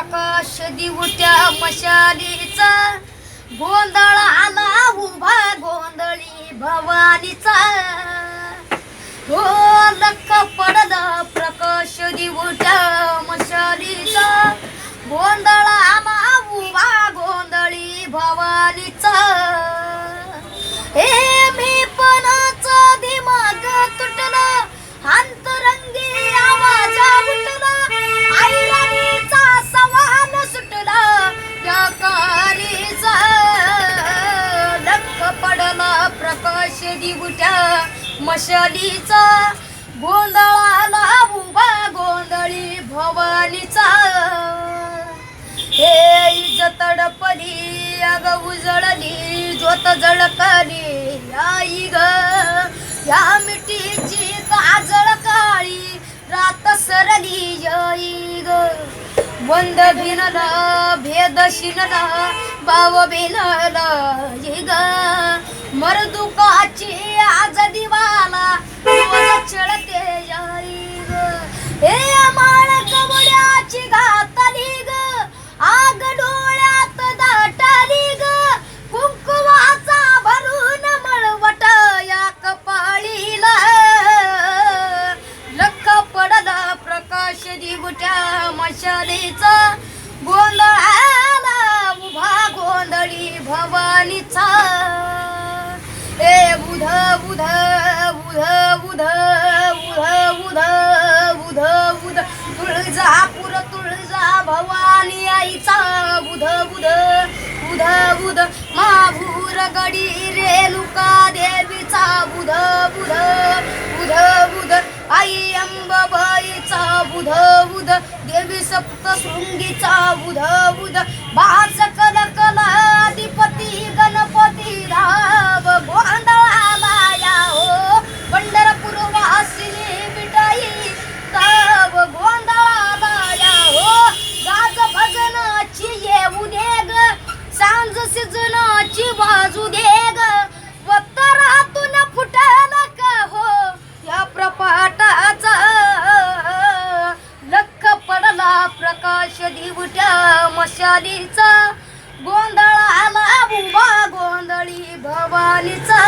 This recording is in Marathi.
प्रकाश दिवट्या मशालीचा गोंधळ आला उभा गोंधळी भवानीचा हो लख पडला प्रकाश दिवट्या मशालीचा गोंधळ आला उभा गोंधळी भवानीचा हे मी पणाचा दिमाग तुटला अंतरंगी आवाज उठला आईराणीचा सवाल सुटला या कालीचा लख पडला प्रकाश दिवट्या मशालीचा गोंधळाला उभा गोंधळी भवानीचा हे इज तडपली अग उजळली ज्योत जळकली आई ग या मिठीची काजळ काळी रात सरली जई ग बंद भिनला भेद शिनला बाव भिनला ग मरदुकाची आज दिवाला रोज चळते जाई ग हे माळ कवड्याची घातली ग आग डोळ्यात दाटली ग कुंकुवाचा भरून मळवट या कपाळीला लख पडला प्रकाश दिवट्या मशालीचा गोंधळाला उभा गोंधळी भवानीचा ए बुध बुध बुध बुध बुध बुध बुध बुध तुळजापूर तुळजा भवानी आईचा बुध बुध बुध बुध माभूर गडी रेणुका देवीचा बुध बुध बुध बुध आई अंबाबाईचा बुध बुध देवी सप्तशृंगीचा बुध बुध बास कल कल अधिपती गणपती धाव गोंधळाला या हो पंढरपूर वासिनी विटाई तव गोंधळाला या हो गाज भजनाची येऊ दे ग सांज सिजनाची बाजू दे ग वतरातून फुटल का हो या प्रपाटाचा लख पडला प्रकाश दिवट्या मशालीचा गोंधळाला उभा गोंधळी भवानीचा